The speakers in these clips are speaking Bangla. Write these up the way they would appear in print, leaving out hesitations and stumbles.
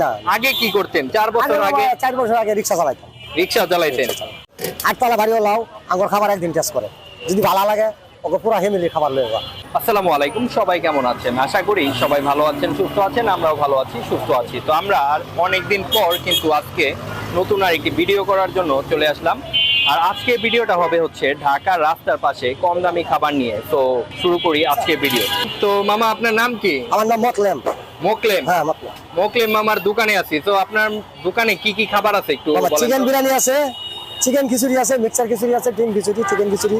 না আগে কি করতেন? 4 বছর আগে 4 বছর আগে রিকশা চালাইতাম। রিকশা চালাইতেন। আটতলা বাড়ি হলাও আমার খাবার একদিন টেস্ট করে, যদি ভালো লাগে ওকে পুরো ফ্যামিলির খাবার লয়ে যাওয়া। আসসালামু আলাইকুম, সবাই কেমন আছেন? আশা করি সবাই ভালো আছেন, সুস্থ আছেন। আমরাও ভালো আছি, সুস্থ আছি। তো আমরা আর অনেকদিন পর কিন্তু আজকে নতুন আর একটি ভিডিও করার জন্য চলে আসলাম। আর আজকে ভিডিওটা হবে হচ্ছে ঢাকার রাস্তার পাশে কম দামি খাবার নিয়ে। তো শুরু করি আজকে ভিডিও। তো মামা, আপনার নাম কি? আমার নাম মকলেম। মোকলেম। হ্যাঁ মকলেম। মোকলেম মামার দোকানে আছি। তো আপনার দোকানে কি কি খাবার আছে একটু বলেন। চিকেন বিরিয়ানি আছে, চিকেন খিচুড়ি আছে, মিক্সার খিচুড়ি আছে, ডিম খিচুড়ি, চিকেন খিচুড়ি।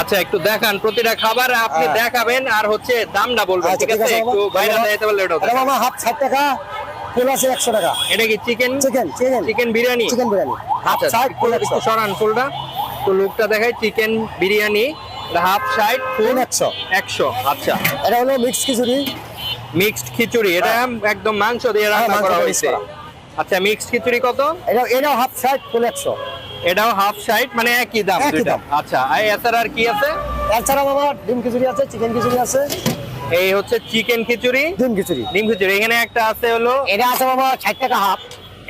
আচ্ছা, একটু দেখান প্রতিটা খাবার আপনি দেখাবেন আর হচ্ছে দামটা বলবেন, ঠিক আছে? একটু বাইরে দিতে পারলে এটা এটা মামা হাফ 60 টাকা, ফুল আছে 100 টাকা। এটা কি chicken chicken chicken chicken biryani? Chicken biryani half আচ্ছা, 60 ফুল একটু 100। সরান ফুলটা, তো লোকটা দেখায় চিকেন বিরিয়ানি হাফ 60 ফুল 100। আচ্ছা, এটা হলো মিক্স খিচুড়ি। মিক্সড খিচুড়ি, এটা একদম মাংস দিয়ে রান্না মাংস করা দিয়ে হয়েছে। করা। আচ্ছা, মিক্সড খিচুড়ি কত? এটাও হাফ 60 ফুল 100। এটাও হাফ 60, মানে একই দাম একই দুইটা। দাম। আচ্ছা, আর এছাড়া আর কি আছে? এছাড়া মামা ডিম খিচুড়ি আছে, চিকেন খিচুড়ি আছে, এই হচ্ছে চিকেন খিচুড়ি, ডিম খিচুড়ি। ডিম খিচুড়ি। এখানে একটা আছে হলো, এটা আছে মামা 60 টাকা হাফ।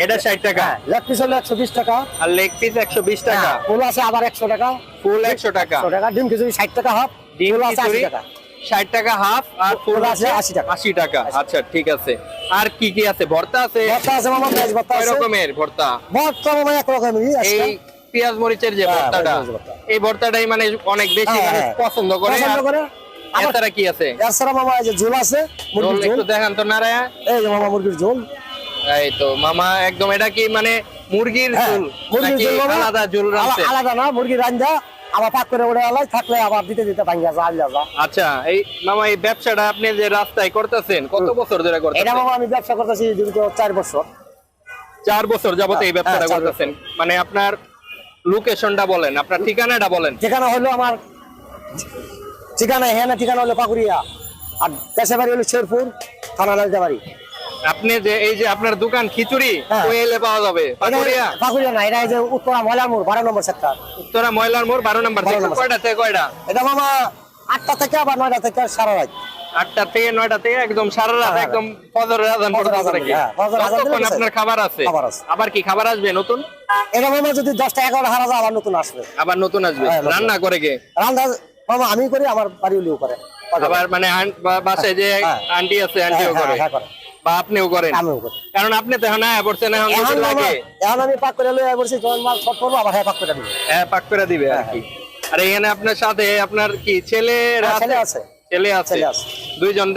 এটা 60 টাকা, লেগ পিস হলো 120 টাকা, আর লেগ পিস 120 টাকা, ফুল আছে আবার 100 টাকা, ফুল 100 টাকা। 100 টাকা। ডিম খিচুড়ি 60 টাকা হাফ, ডিম ফুল আছে খিচুড়ি 80 টাকা। 60 টাকা হাফ, আর ফুল ফুল আছে আছে 80 টাকা। 80 টাকা। আচ্ছা, ঠিক আছে। আর কি কি আছে? ভর্তা আছে? ভর্তা আছে মামা, পেঁয়াজ ভর্তা কয় আছে। রকমের ভর্তা? ভর্তা মামা এক রকমই আছে। এই পেঁয়াজ মরিচের যে হ্যাঁ, ভর্তাটা, পেঁয়াজ ভর্তা। এই ভর্তাটাই মানে অনেক বেশি হ্যাঁ, মানুষ হ্যাঁ। পছন্দ করে। পছন্দ আর করে। আবার এছাড়া কি আছে? এছাড়া মামা এই যে ঝোল আছে, রোল মুরগির ঝোল। একটু দেখান তো নারায়া। এই যে মামা মুরগির ঝোল। এই তো মামা, একদম এটা কি মানে মুরগির হ্যাঁ, ঝোল মুরগির নাকি ঝোল মামা। আলাদা ঝোল রাখছে? আলাদা না, মুরগির রান্দা আবার পাক করে ওড়ে আলাই, থাকলে আবার দিতে দিতে ভাঙ্গা যা আল্লাহ যা। আচ্ছা, এই মামা এই ব্যবসাটা আপনি যে রাস্তায় করতেছেন কত বছর ধরে এটা করতেছেন? মামা আমি ব্যবসা করতেছি দীর্ঘ 4 বছর। 4 বছর যাবত এই ব্যবসাটা হ্যাঁ, 4 করতেছেন। মানে আপনার লোকেশনটা বলেন, আপনার ঠিকানাটা বলেন। ঠিকানা হলো আমার ঠিকানা হ্যাঁ, ঠিকানা হলো পাকুড়িয়া, আর দেশে বাড়ি হলো শেরপুর, থানা লালজাবাড়ি। আপনি যে এই যে আপনার দোকান খিচুড়ি, হ্যাঁ। ওই এলে পাওয়া যাবে? পাকুড়িয়া পাকুড়িয়া না, এটা এই যে উত্তরা ময়লার মোড় 12 নম্বর সেক্টর। উত্তরা ময়লার মোড় 12 নম্বর। 12 নম্বর। কয়টা থেকে কয়টা? এটা মামা 8টা থেকে আবার 9টা থেকে সারা রাত। 8টা থেকে 9টা থেকে একদম সারা রাত, হ্যাঁ, একদম ফজরের আজান ফজরের পর্যন্ত আজান, নাকি? হ্যাঁ, ফজরের আজান ততক্ষণ দিলে আপনার খাবার আছে? খাবার আছে। আবার কি খাবার আসবে নতুন? এটা মামা যদি 10টা 11টা হারা যায় আবার নতুন আসবে। আবার নতুন আসবে? হ্যাঁ, নতুন। রান্না করে কে? রান্না মামা আমি করি, আমার বাড়ি হলেও করে। আবার মানে বাসায় যে হ্যাঁ। আন্টি আছে, আন্টিও করে? হ্যাঁ, করে। বা আপনিও করেন? আমিও করি। কারণ আপনি তো এখন আয়া পড়ছেন, এখন এখন নতুন মামা লাগে। এখন আমি পাক করে লয়ে বলছি যখন মাল শর্ট করবো আবার হ্যাঁ পাক করে দিবে। হ্যাঁ, পাক করে দিবে আর কি। আর এখানে আপনার সাথে আপনার কি ছেলে ছেলে আছে। ছেলে আছে? ছেলে আছে। দুইজন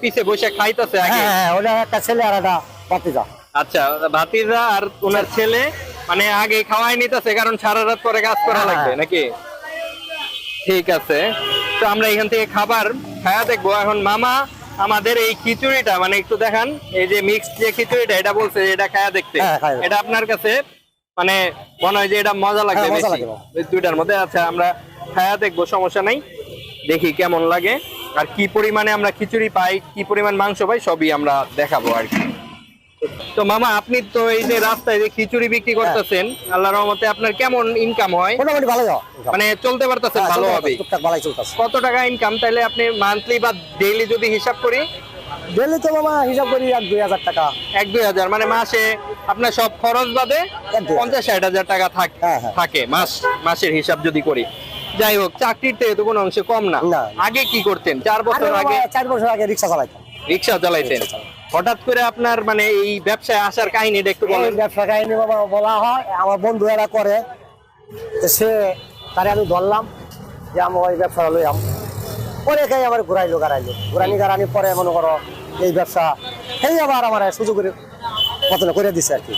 পিছে বসে খাইতেছে আগে? হ্যাঁ, ওটা একটা ছেলে আর একটা ভাতিজা। আচ্ছা, ভাতিজা আর ওনার ছেলে মানে আগে খাওয়াই নিতেছে, কারণ সারা রাত পরে কাজ করা হ্যাঁ, লাগবে নাকি? ঠিক আছে, তো আমরা এখান থেকে খাবার খায়া দেখবো। এখন মামা আমাদের এই খিচুড়িটা মানে একটু দেখান, এই যে মিক্সড যে খিচুড়িটা, এটা বলছে এটা খায়া দেখতে। হ্যাঁ, খায়া দেখতে। এটা আপনার কাছে মানে মনে হয় যে এটা মজা লাগবে হ্যাঁ, মজা বেশি লাগবে। এই দুইটার মধ্যে। আচ্ছা, আমরা খায়া দেখবো, সমস্যা নাই, দেখি কেমন লাগে আর কি পরিমাণে আমরা খিচুড়ি পাই, কি পরিমাণ মাংস পাই, সবই আমরা দেখাবো আর কি। তো মামা, আপনি তো এই যে রাস্তায় যে খিচুড়ি বিক্রি করতেছেন, আল্লাহর রহমতে আপনার কেমন ইনকাম হয়? মোটামুটি ভালো যাও, মানে চলতে পারতেছেন ভালোভাবে? টুকটাক ভালোই চলতেছে। কত টাকা ইনকাম তাইলে আপনি মান্থলি বা ডেইলি যদি হিসাব করি? ডেলি তো মামা হিসাব করি 1-2 হাজার টাকা। 1-2 হাজার, মানে মাসে আপনার সব খরচ বাদে 1-2 50-60 হাজার টাকা হ্যাঁ, হ্যাঁ। থাকে মাসের হিসাব যদি করি। যাই হোক, চাকরির থেকে তো কোনো অংশে কম না। না। আগে কি করতেন? 4 বছর আগে 4 বছর আগে রিকশা চালাইতাম। রিকশা চালাইতেন। হঠাৎ করে আপনার মানে এই ব্যবসায় আসার কাহিনীটা একটু বলেন। এই ব্যবসা কাহিনী বাবা বলা হয়, আমার বন্ধু এরা করে, তো সে তারে আমি ধরলাম যে আমি ওই ব্যবসা লইয়াম, পরে খাই আবার ঘুরাইলো গাড়ানি পরে মনে করো এই ব্যবসা সেই আবার আমার সুযোগ করে পতন করে দিছে আর কি।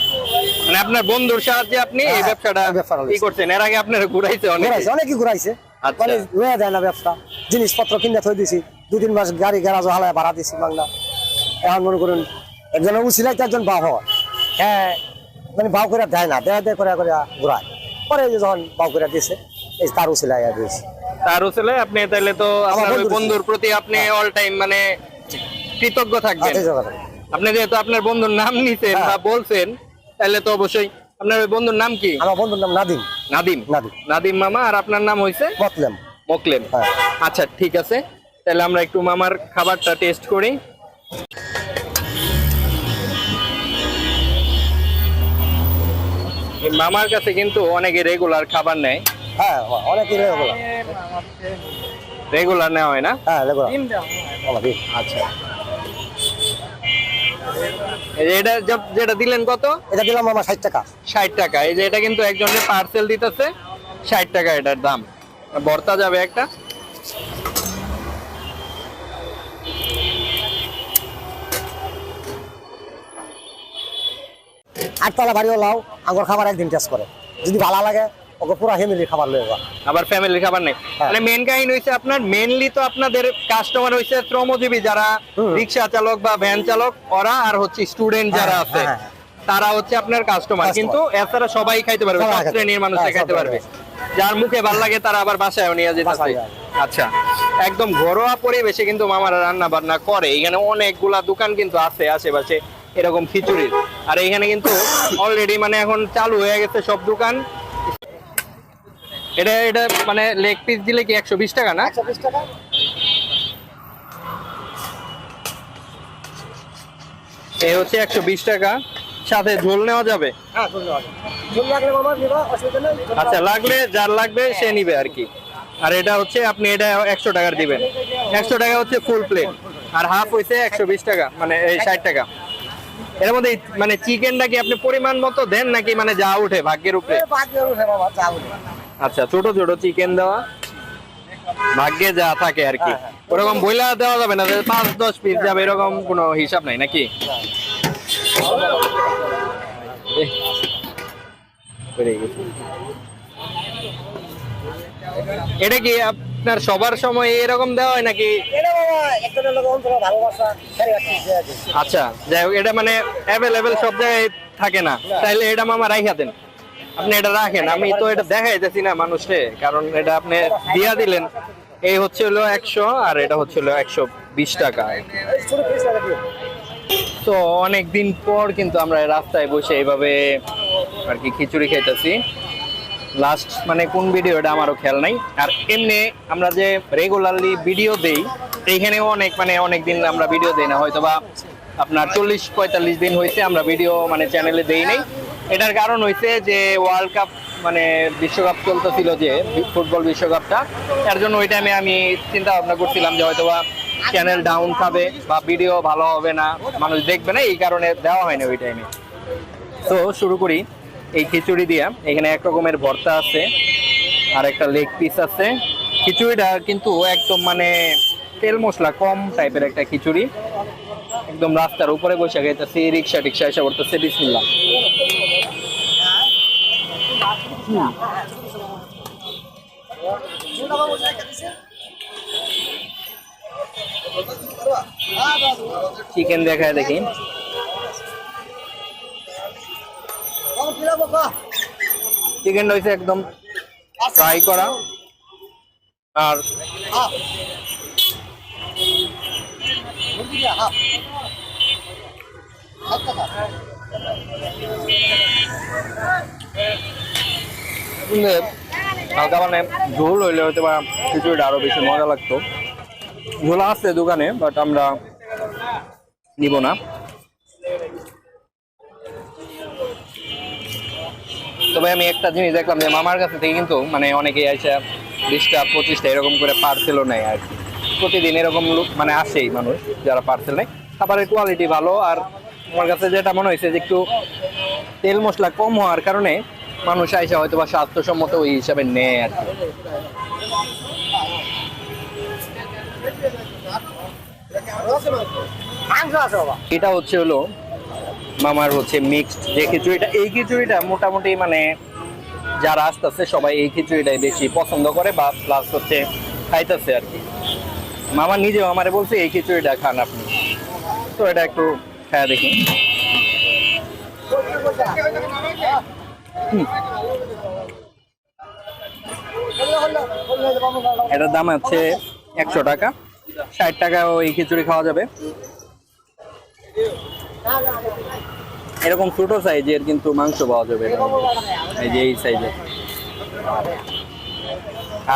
মানে আপনার বন্ধুর সাহায্যে আপনি এই হ্যাঁ, ব্যবসাটা এই ব্যবসাটা কি করছেন? এর আগে আপনার ঘুরাইছে অনেকই ঘুরাইছে, আচ্ছা। মানে লয়ে যায় না ব্যবসা, জিনিসপত্র কিনে থই দিছি, 2-3 মাস গাড়ি গ্যারাজ হালায় ভাড়া দিছি বাংলা। এখন মনে করুন একজন উচিলাই একজন বাউ হয়, হ্যাঁ মানে বাউ করে দেয় না, দেয় করে ঘুরায়, পরে এই যে যখন বাউ করে দিয়েছে এই তার উচিলাই দিয়েছে। তার ছেলে আপনি তাইলে তো আপনার ওই বন্ধুর প্রতি আপনি অল টাইম মানে কৃতজ্ঞ থাকবেন। আপনি যেহেতু আপনার বন্ধুর নাম নিছেন বা বলছেন, তাহলে তো অবশ্যই। আপনার ওই বন্ধুর নাম কি? আমার বন্ধুর নাম নাদিম। নাদিম। নাদিম মামা, আর আপনার নাম হইছে মকলেম। মোকলেম। হ্যাঁ। আচ্ছা, ঠিক আছে, তাহলে আমরা একটু মামার খাবারটা টেস্ট করি। মামার কাছে কিন্তু অনেকে রেগুলার খাবার নেয়, হ্যাঁ অনেকই রেগুলার। রেগুলার নেওয়া হয় না? হ্যাঁ রেগুলার। আচ্ছা, এই যে এটা যেটা দিলেন কত? এটা দিলাম মামা 60 টাকা। 60 টাকা। এই যে এটা কিন্তু একজনের পার্সেল দিতেছে, 60 টাকা এটার দাম। ভর্তা যাবে একটা। আটতলা বাড়িও লাও আঙ্গুর খাবার একদিন টেস্ট করে, যদি ভালো লাগে ওকে পুরো ফ্যামিলির খাবার লয়ে যাওয়া। আবার ফ্যামিলির খাবার নেই। হ্যাঁ। মানে মেন কাহিনী হইছে আপনার মেনলি তো আপনাদের কাস্টমার হইছে শ্রমজীবী যারা রিকশা চালক বা ভ্যান চালক ওরা, আর হচ্ছে স্টুডেন্ট যারা হ্যাঁ, আছে হ্যাঁ, তারা হচ্ছে আপনার কাস্টমার। Customer। কিন্তু এছাড়া সবাই খাইতে পারবে, সবাই সব খাইতে শ্রেণীর মানুষরা হ্যাঁ, খাইতে সবাই পারবে। যার মুখে ভালো লাগে তারা আবার বাসায়ও নিয়ে যেতে বাসায় পারে। যায়। আচ্ছা, একদম ঘরোয়া পরিবেশে কিন্তু মামারা রান্না বান্না করে। এখানে অনেকগুলা দোকান কিন্তু আছে আশেপাশে এরকম খিচুড়ির। আর এখানে কিন্তু অলরেডি মানে এখন চালু হয়ে গেছে সব দোকান। এটা এটা মানে লেগ পিস দিলে কি 120 টাকা না? 120 টাকা। এই হচ্ছে 120 টাকা। সাথে ঝোল নেওয়া যাবে? হ্যাঁ ধন্যবাদ। ঝোল লাগলে মামা নিবা, অসুবিধা নেই। আচ্ছা, লাগলে যার লাগবে সে নিবে আর কি। আর এটা হচ্ছে আপনি এটা 100 টাকার দিবেন। 100 টাকা হচ্ছে ফুল প্লেট, আর হাফ হইছে 120 টাকা, মানে এই 60 টাকা। এর মধ্যে মানে চিকেনটা কি আপনি পরিমাণ মতো দেন নাকি মানে যা উঠে ভাগ্যের উপরে? বাকিও উঠে মামা, যা উঠে। আচ্ছা, ছোট ছোট চিকেন দেওয়া, ভাগ্যে যা থাকে আর কি। ওরকম বইলা দেওয়া যাবে না যে 5-10 পিস যাবে, এরকম কোনো হিসাব নাই নাকি? বেড়ে গেছে। এটা কি আপনার সবার সময় এরকম দেওয়া হয় নাকি? এটা মামা একজনের লোক অন্তর ভালোবাসা ছেড়ে যাচ্ছে। আচ্ছা, যাই হোক, এটা মানে অ্যাভেলেবেল সব জায়গায় থাকে না, তাইলে এটা মামা রাইখা দেন। আপনি এটা রাখেন, আমি তো এটা দেখাইতেছি না মানুষে, কারণ এটা আপনি দিয়া দিলেন। এই হচ্ছে হলো 100 আর এটা হচ্ছে হলো 120 টাকা। ছোট পিস লাগে দিও। তো অনেকদিন পর কিন্তু আমরা রাস্তায় বসে এইভাবে আর কি খিচুড়ি খাইতেছি। লাস্ট মানে কোন ভিডিও এটা আমারও খেয়াল নাই। আর এমনি আমরা যে রেগুলারলি ভিডিও দেই, এইখানেও অনেক দিন আমরা ভিডিও দেই না, হয়তো বা আপনার 40-45 দিন হয়েছে আমরা ভিডিও মানে চ্যানেলে দেই নাই। এটার কারণ হয়েছে যে ওয়ার্ল্ড কাপ মানে বিশ্বকাপ চলতেছিল, যে ফুটবল বিশ্বকাপটা, এর জন্য ওই টাইমে আমি চিন্তা ভাবনা করছিলাম যে হয়তো বা চ্যানেল ডাউন খাবে বা ভিডিও ভালো হবে না, মানুষ দেখবে না, এই কারণে দেওয়া হয়নি ওই টাইমে। তো শুরু করি এই খিচুড়ি দিয়া। এখানে এক রকমের ভর্তা আছে আর একটা লেগ পিস আছে। খিচুড়িটা কিন্তু একদম মানে তেল মশলা কম টাইপের একটা খিচুড়ি। একদম রাস্তার উপরে বসে গেছে, রিক্সা টিক্সা এসে পড়তেছে। বিসমিল্লাহ। চিকেন দেখায় দেখি। চিকেনটা হয়েছে একদম ফ্রাই করা, আর হালকা মানে ঝোল হইলে হয়তো বা খিচুড়িটা আরো বেশি মজা লাগতো। ঝোল আছে দোকানে, বাট আমরা নিব না। তবে আমি একটা জিনিস দেখলাম যে মামার কাছে থেকে কিন্তু মানে অনেকেই এসে 20টা-25টা এরকম করে পার্সেলও নেয় আর কি। প্রতিদিন এরকম লোক মানে আসেই মানুষ যারা পার্সেল নেয়। খাবারের কোয়ালিটি ভালো, আর আমার কাছে যেটা মনে হয়েছে যে একটু তেল মশলা কম হওয়ার কারণে মানুষ আইসা হয়তো বা স্বাস্থ্যসম্মত ওই হিসাবে নেয় আর কি। এটা হচ্ছে হলো মামার হচ্ছে মিক্সড যে খিচুড়িটা। এই খিচুড়িটা মোটামুটি মানে যারা আসতেছে সবাই এই খিচুড়িটাই বেশি পছন্দ করে বা প্লাস হচ্ছে খাইতেছে আর কি। মামা নিজেও আমারে বলছে এই খিচুড়িটা খান আপনি, তো এটা একটু খায়া দেখি। এটার দাম হচ্ছে 100 টাকা। 60 টাকা এই খিচুড়ি খাওয়া যাবে। এরকম ছোট সাইজের কিন্তু মাংস পাওয়া যাবে, এই যে এই সাইজের।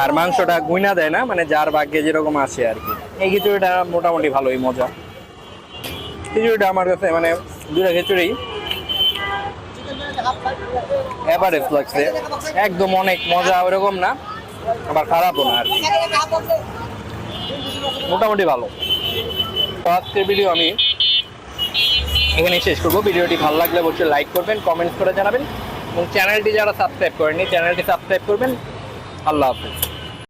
আর মাংসটা গুইনা দেয় না, মানে যার ভাগ্যে যেরকম আসে আর কি। এই খিচুড়িটা মোটামুটি ভালোই মজা। খিচুড়িটা আমার কাছে মানে দুটা খিচুড়ি এভারেজ লাগছে, একদম অনেক মজা ওরকম না, আবার খারাপও না আর কি, মোটামুটি ভালো। তো আজকের ভিডিও আমি এখানে শেষ করবো। ভিডিওটি ভালো লাগলে অবশ্যই লাইক করবেন, কমেন্টস করে জানাবেন এবং চ্যানেলটি যারা সাবস্ক্রাইব করেননি চ্যানেলটি সাবস্ক্রাইব করবেন। আল্লাহ হাফেজ।